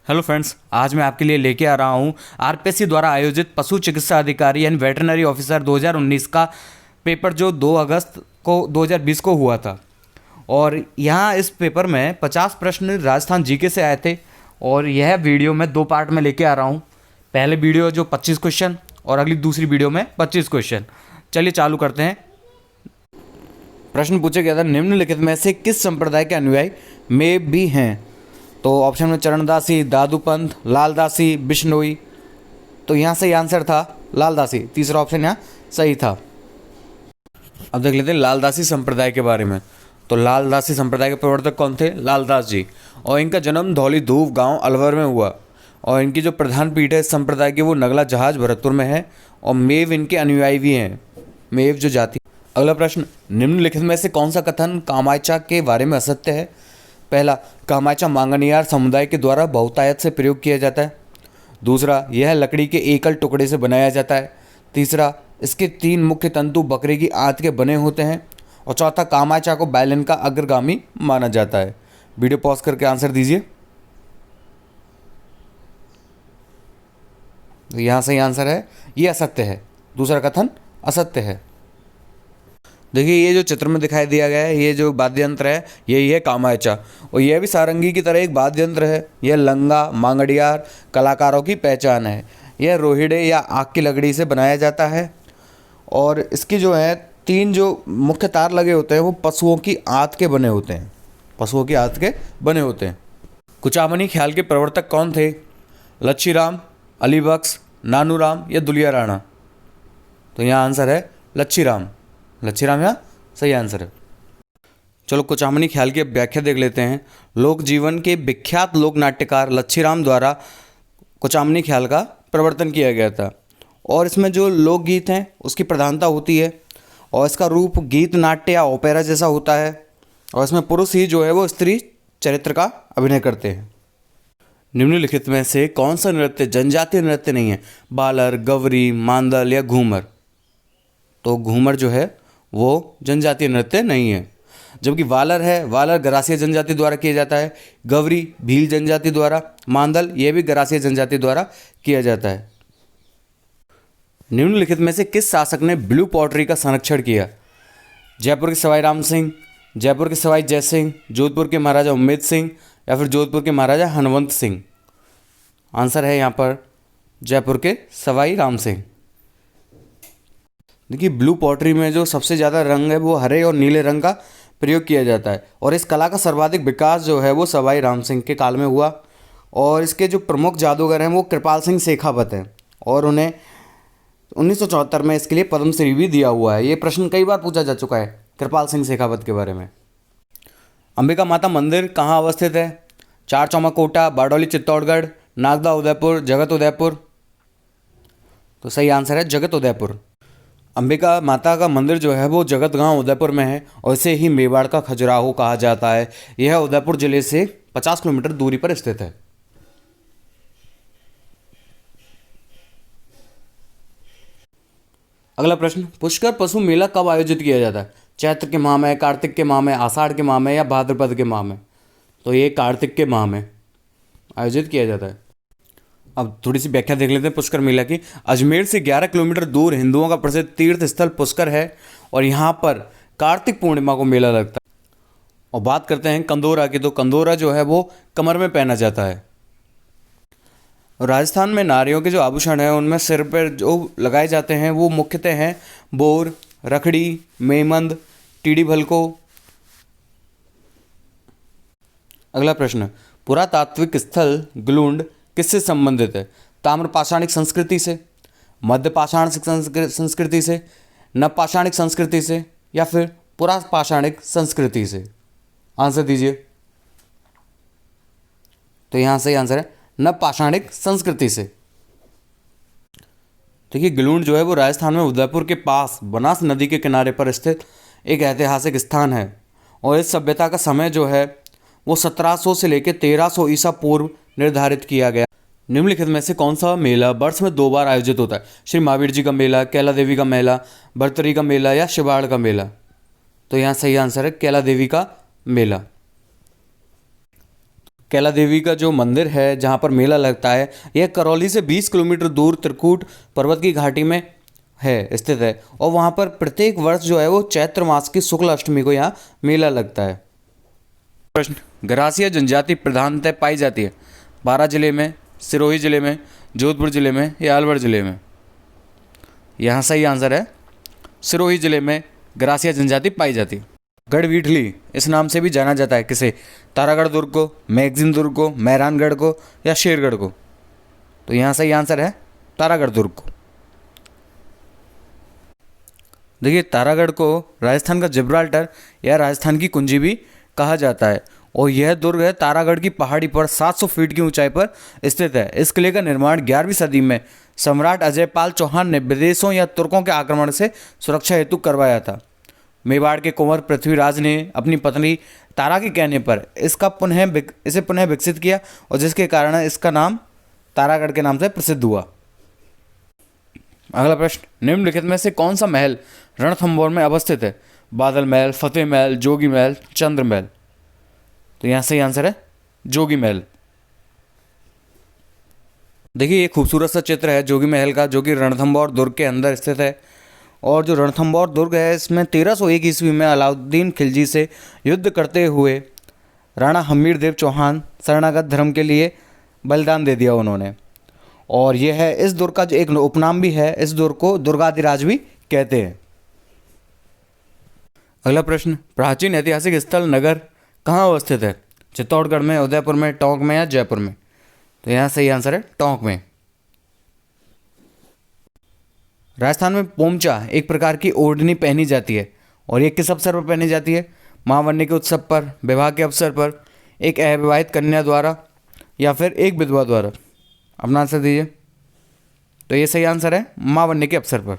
Hello friends, आज मैं आपके लिए लेके आ रहा हूँ आरपीएससी द्वारा आयोजित पशु चिकित्सा अधिकारी एंड वेटरनरी ऑफिसर 2019 का पेपर जो 2 अगस्त को 2020 को हुआ था। और यहाँ इस पेपर में 50 प्रश्न राजस्थान जीके से आए थे और यह वीडियो मैं 2 पार्ट में लेके आ रहा हूँ। पहले वीडियो जो 25 क्वेश्चन और अगली दूसरी वीडियो में 25 क्वेश्चन। चलिए चालू करते हैं। प्रश्न पूछा गया था, निम्नलिखित में से किस संप्रदाय के अनुयायी में भी हैं? तो ऑप्शन में चरणदासी, दादूपंथ, लालदासी, बिश्नोई। तो यहाँ सही आंसर था लालदासी। तीसरा ऑप्शन यहाँ सही था। अब देख लेते हैं लालदासी संप्रदाय के बारे में। तो लालदासी संप्रदाय के प्रवर्तक कौन थे? लालदास जी। और इनका जन्म धौली धूप गांव अलवर में हुआ। और इनकी जो प्रधान पीठ है इस संप्रदाय की वो नगला जहाज भरतपुर में है। और मेव इनके अनुयायी भी हैं, मेव जो जाति। अगला प्रश्न, निम्नलिखित में से कौन सा कथन कामायचा के बारे में असत्य है? पहला, कामायचा मांगनियार समुदाय के द्वारा बहुतायत से प्रयोग किया जाता है। दूसरा, यह लकड़ी के एकल टुकड़े से बनाया जाता है। तीसरा, इसके 3 मुख्य तंतु बकरे की आंत के बने होते हैं। और चौथा, कामायचा को बैलन का अग्रगामी माना जाता है। वीडियो पॉज करके आंसर दीजिए। तो यहाँ सही आंसर है, ये असत्य है। दूसरा कथन असत्य है। देखिए ये जो चित्र में दिखाई दिया गया है, ये जो वाद्य यंत्र है यही है कामायचा। और यह भी सारंगी की तरह एक वाद्य यंत्र है। यह लंगा मांगड़ियार कलाकारों की पहचान है। यह रोहिड़े या आग की लकड़ी से बनाया जाता है। और इसकी जो है 3 जो मुख्य तार लगे होते हैं वो पशुओं की आंत के बने होते हैं। पशुओं की आंत के बने होते हैं। कुचामनी ख्याल के प्रवर्तक कौन थे? लच्छीराम, अलीबख्श, नानूराम या दुलिया राणा? तो यहाँ आंसर है लच्छीराम। लच्छीराम यहाँ सही आंसर है। चलो कुचामनी ख्याल की व्याख्या देख लेते हैं। लोक जीवन के विख्यात लोक नाट्यकार लच्छीराम द्वारा कुचामनी ख्याल का प्रवर्तन किया गया था। और इसमें जो लोकगीत हैं उसकी प्रधानता होती है। और इसका रूप गीत नाट्य या ओपेरा जैसा होता है। और इसमें पुरुष ही जो है वो स्त्री चरित्र का अभिनय करते हैं। निम्नलिखित में से कौन सा नृत्य जनजातीय नृत्य नहीं है? बालर, गवरी, मांदल या घूमर? तो घूमर जो है वो जनजातीय नृत्य नहीं है। जबकि वालर है, वालर गरासिया जनजाति द्वारा किया जाता है। गवरी भील जनजाति द्वारा, मांदल ये भी गरासिया जनजाति द्वारा किया जाता है। निम्नलिखित में से किस शासक ने ब्लू पॉटरी का संरक्षण किया? जयपुर के सवाई राम सिंह, जयपुर के सवाई जय सिंह, जोधपुर के महाराजा उम्मेद सिंह या फिर जोधपुर के महाराजा हनवंत सिंह? आंसर है यहाँ पर जयपुर के सवाई राम सिंह। देखिए ब्लू पॉटरी में जो सबसे ज़्यादा रंग है वो हरे और नीले रंग का प्रयोग किया जाता है। और इस कला का सर्वाधिक विकास जो है वो सवाई राम सिंह के काल में हुआ। और इसके जो प्रमुख जादूगर हैं वो कृपाल सिंह शेखावत हैं। और उन्हें 1974 में इसके लिए पद्मश्री भी दिया हुआ है। ये प्रश्न कई बार पूछा जा चुका है कृपाल सिंह शेखावत के बारे में। अंबिका माता मंदिर कहाँ अवस्थित है? चारचौमा कोटा, बारडोली चित्तौड़गढ़, नागदा उदयपुर, जगत उदयपुर? तो सही आंसर है जगत उदयपुर। अंबिका माता का मंदिर जो है वो जगत गांव उदयपुर में है। और इसे ही मेवाड़ का खजुराहो कहा जाता है। यह उदयपुर जिले से 50 किलोमीटर दूरी पर स्थित है। अगला प्रश्न, पुष्कर पशु मेला कब आयोजित किया जाता है? चैत्र के माह में, कार्तिक के माह में, आषाढ़ के माह में या भाद्रपद के माह में? तो ये कार्तिक के माह में आयोजित किया जाता है। अब थोड़ी सी व्याख्या देख लेते हैं पुष्कर मेला की। अजमेर से 11 किलोमीटर दूर हिंदुओं का प्रसिद्ध तीर्थ स्थल पुष्कर है। और यहाँ पर कार्तिक पूर्णिमा को मेला लगता है। और बात करते हैं कंदोरा की। तो कंदोरा जो है वो कमर में पहना जाता है। और राजस्थान में नारियों के जो आभूषण हैं उनमें सिर पर जो लगाए जाते हैं वो मुख्यतः हैं बोर, रखड़ी, मेमंद, टीडी भलको। अगला प्रश्न, पुरातात्विक स्थल गलुंड किससे संबंधित है? ताम्रपाषाणिक संस्कृति से, मध्य पाषाणिक संस्कृति से, नवपाषाणिक संस्कृति से या फिर पुरापाषाणिक संस्कृति से? आंसर दीजिए। तो यहाँ सही आंसर है नवपाषाणिक संस्कृति से। देखिए गलुंड जो है वो राजस्थान में उदयपुर के पास बनास नदी के किनारे पर स्थित एक ऐतिहासिक स्थान है। और इस सभ्यता का समय जो है वो 1700 से लेकर 1300 ईसा पूर्व निर्धारित किया गया। निम्नलिखित में से कौन सा मेला वर्ष में 2 बार आयोजित होता है? श्री महावीर जी का मेला, कैला देवी का मेला, भर्तरी का मेला या शिवाड़ का मेला? तो यहाँ सही आंसर है कैला देवी का मेला। कैला देवी का जो मंदिर है जहाँ पर मेला लगता है, यह करौली से 20 किलोमीटर दूर त्रिकूट पर्वत की घाटी में है स्थित है। और वहाँ पर प्रत्येक वर्ष जो है वो चैत्र मास की शुक्ल अष्टमी को यहाँ मेला लगता है। प्रश्न, गरासिया जनजाति प्रधानतः पाई जाती है बारां जिले में, सिरोही जिले में, जोधपुर जिले में या अलवर जिले में? यहाँ सही आंसर है सिरोही जिले में गरासिया जनजाति पाई जाती है। गढ़वीठली इस नाम से भी जाना जाता है किसे? तारागढ़ दुर्ग को, मैगजीन दुर्ग को, मेहरानगढ़ को या शेरगढ़ को? तो यहाँ सही आंसर है तारागढ़ दुर्ग को। देखिए, तारागढ़ को राजस्थान का जिब्राल्टर या राजस्थान की कुंजी भी कहा जाता है और यह दुर्ग है तारागढ़ की पहाड़ी पर 700 फीट की ऊंचाई पर स्थित है। इस किले का निर्माण 11वीं सदी में सम्राट अजयपाल चौहान ने विदेशों या तुर्कों के आक्रमण से सुरक्षा हेतु करवाया था। मेवाड़ के कुंवर पृथ्वीराज ने अपनी पत्नी तारा के कहने पर इसे पुनः विकसित किया और जिसके कारण इसका नाम तारागढ़ के नाम से प्रसिद्ध हुआ। अगला प्रश्न, निम्नलिखित में से कौन सा महल रणथंभौर में अवस्थित है? बादल महल, फतेह महल, जोगी महल, चंद्र महल? तो यहाँ सही आंसर है जोगी महल। देखिए, ये खूबसूरत सा चित्र है जोगी महल का, जो कि रणथंभौर दुर्ग के अंदर स्थित है। और जो रणथंभौर दुर्ग है, इसमें 1301 ईस्वी में अलाउद्दीन खिलजी से युद्ध करते हुए राणा हमीर देव चौहान शरणागत धर्म के लिए बलिदान दे दिया उन्होंने। और यह है इस दुर्ग का जो एक उपनाम भी है, इस दुर्ग को दुर्गाधिराज भी कहते हैं। अगला प्रश्न, प्राचीन ऐतिहासिक स्थल नगर कहाँ अवस्थित है? चित्तौड़गढ़ में, उदयपुर में, टोंक में या जयपुर में? तो यहाँ सही आंसर है टोंक में। राजस्थान में पोमचा एक प्रकार की ओढ़नी पहनी जाती है और ये किस अवसर पर पहनी जाती है? महावन्य के उत्सव पर, विवाह के अवसर पर, एक अविवाहित कन्या द्वारा या फिर एक विधवा द्वारा? अपना आंसर दीजिए। तो ये सही आंसर है महावन्य के अवसर पर।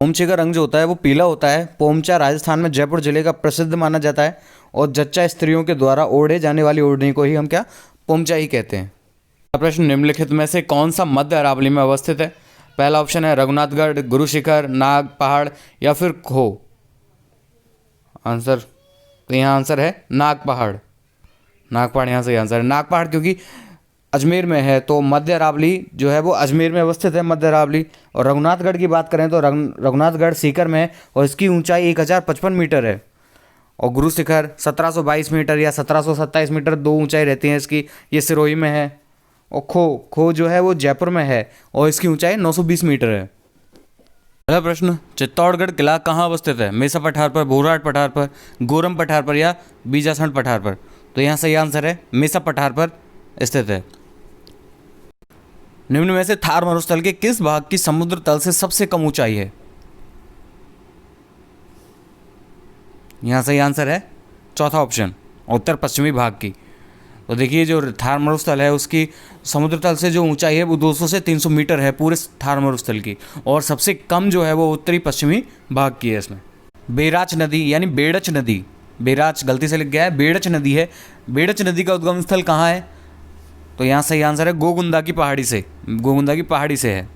पोमचे का रंग जो होता है वो पीला होता है। पोमचा राजस्थान में जयपुर जिले का प्रसिद्ध माना जाता है और जच्चा स्त्रियों के द्वारा ओढ़े जाने वाली ओढ़नी को ही हम क्या पोमचा ही कहते हैं। प्रश्न, निम्नलिखित में से कौन सा मध्य अरावली में अवस्थित है? पहला ऑप्शन है रघुनाथगढ़, गुरु शिखर, नाग पहाड़ या फिर खो? आंसर, तो यहाँ आंसर है नाग पहाड़। नाग पहाड़ यहाँ सही आंसर है। नाग पहाड़ क्योंकि अजमेर में है, तो मध्य अरावली जो है वो अजमेर में अवस्थित है मध्य अरावली। और रघुनाथगढ़ की बात करें तो रघुनाथगढ़ सीकर में है और इसकी ऊंचाई 1055 मीटर है। और गुरु शिखर 1722 मीटर या 1727 मीटर, दो ऊंचाई रहती हैं इसकी, ये सिरोही में है। और खो जो है वो जयपुर में है और इसकी ऊंचाई 920 मीटर है। अगला प्रश्न, चित्तौड़गढ़ किला कहाँ अवस्थित है? मेसा पठार पर, भोरहाट पठार पर, गोरम पठार पर या बीजासंड पठार पर? तो यहाँ सही आंसर है मेसा पठार पर स्थित है। निम्न में से थार मरुस्थल के किस भाग की समुद्र तल से सबसे कम ऊंचाई है? यहाँ सही आंसर है चौथा ऑप्शन, उत्तर पश्चिमी भाग की। तो देखिए, जो थार मरुस्थल है उसकी समुद्र तल से जो ऊंचाई है वो 200 से 300 मीटर है पूरे थार मरुस्थल की, और सबसे कम जो है वो उत्तरी पश्चिमी भाग की है। इसमें बेराच नदी यानी बेड़च नदी, बेराच गलती से लिख गया है, बेड़च नदी है। बेड़च नदी का उद्गम स्थल कहाँ है? तो यहाँ सही आंसर है गोगुंदा की पहाड़ी से, गोगुंदा की पहाड़ी से है।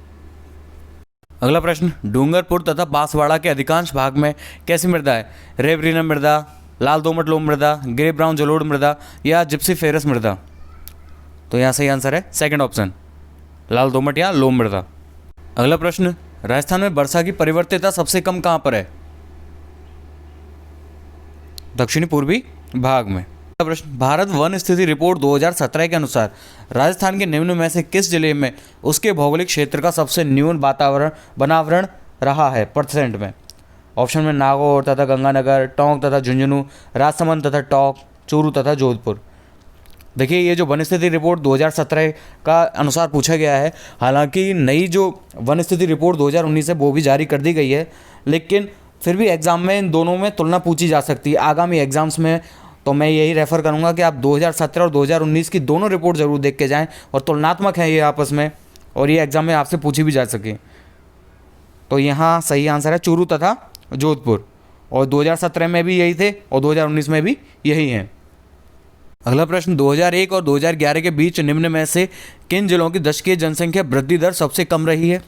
अगला प्रश्न, डूंगरपुर तथा बांसवाड़ा के अधिकांश भाग में कैसी मृदा है? रेवरीना मृदा, लाल दोमट लोम मृदा, ग्रे ब्राउन जलोढ़ मृदा या जिप्सी फेरस मृदा? तो यहाँ सही आंसर है सेकंड ऑप्शन, लाल दोमट या लोम मृदा। अगला प्रश्न, राजस्थान में वर्षा की परिवर्तितता सबसे कम कहाँ पर है? दक्षिणी पूर्वी भाग में। प्रश्न, भारत वन स्थिति रिपोर्ट 2017 के अनुसार राजस्थान के निम्न में से किस जिले में उसके भौगोलिक क्षेत्र का सबसे न्यून बनावरण रहा है परसेंट में? ऑप्शन में नागौर तथा गंगानगर, टोंक तथा झुंझुनू, राजसमंद तथा टोंक, चूरू तथा जोधपुर। देखिए, ये जो वन स्थिति रिपोर्ट 2017 का अनुसार पूछा गया है, हालांकि नई जो वन स्थिति रिपोर्ट 2019 है वो भी जारी कर दी गई है, लेकिन फिर भी एग्ज़ाम में इन दोनों में तुलना पूछी जा सकती है आगामी एग्जाम्स में। तो मैं यही रेफ़र करूंगा कि आप 2017 और 2019 की दोनों रिपोर्ट ज़रूर देख के जाएं, और तुलनात्मक हैं ये आपस में, और ये एग्ज़ाम में आपसे पूछी भी जा सके। तो यहाँ सही आंसर है चूरू तथा जोधपुर, और 2017 में भी यही थे और 2019 में भी यही हैं। अगला प्रश्न, 2001 और 2011 के बीच निम्न में से किन जिलों की दशकीय जनसंख्या वृद्धि दर सबसे कम रही है?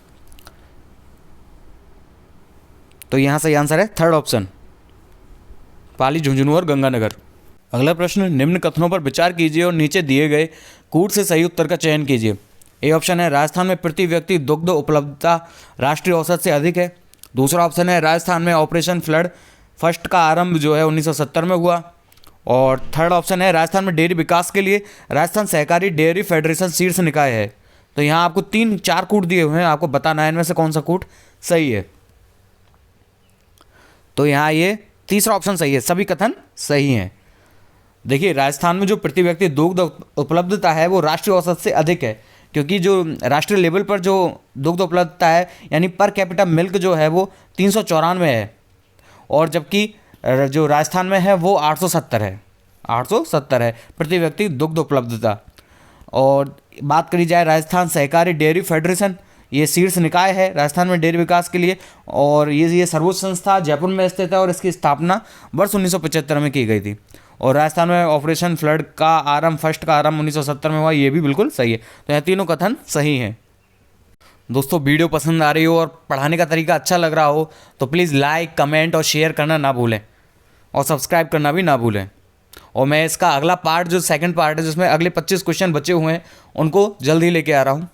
तो यहाँ सही आंसर है थर्ड ऑप्शन, पाली, झुंझुनू और गंगानगर। अगला प्रश्न, निम्न कथनों पर विचार कीजिए और नीचे दिए गए कूट से सही उत्तर का चयन कीजिए। ए ऑप्शन है राजस्थान में प्रति व्यक्ति दुग्ध उपलब्धता राष्ट्रीय औसत से अधिक है। दूसरा ऑप्शन है राजस्थान में ऑपरेशन फ्लड फर्स्ट का आरंभ जो है 1970 में हुआ। और थर्ड ऑप्शन है राजस्थान में डेयरी विकास के लिए राजस्थान सहकारी डेयरी फेडरेशन शीर्ष निकाय है। तो यहाँ आपको 3-4 कूट दिए हुए हैं, आपको बताना है इनमें से कौन सा कूट सही है। तो यहाँ ये तीसरा ऑप्शन सही है, सभी कथन सही हैं। देखिए राजस्थान में जो प्रति व्यक्ति दुग्ध उपलब्धता है वो राष्ट्रीय औसत से अधिक है, क्योंकि जो राष्ट्रीय लेवल पर जो दुग्ध उपलब्धता है यानी पर कैपिटा मिल्क जो है वो 394 है, और जबकि जो राजस्थान में है वो 870 है, 870 है प्रति व्यक्ति दुग्ध उपलब्धता। और बात करी जाए राजस्थान सहकारी डेयरी फेडरेशन, ये शीर्ष निकाय है राजस्थान में डेयरी विकास के लिए, और ये सर्वोच्च संस्था जयपुर में स्थित है और इसकी स्थापना वर्ष 1975 में की गई थी। और राजस्थान में ऑपरेशन फ्लड का आरंभ फर्स्ट का आरंभ 1970 में हुआ, ये भी बिल्कुल सही है। तो यह तीनों कथन सही हैं। दोस्तों वीडियो पसंद आ रही हो और पढ़ाने का तरीका अच्छा लग रहा हो तो प्लीज़ लाइक, कमेंट और शेयर करना ना भूलें, और सब्सक्राइब करना भी ना भूलें। और मैं इसका अगला पार्ट जो सेकंड पार्ट है जिसमें अगले 25 क्वेश्चन बचे हुए हैं उनको जल्द ही लेके आ रहा हूँ।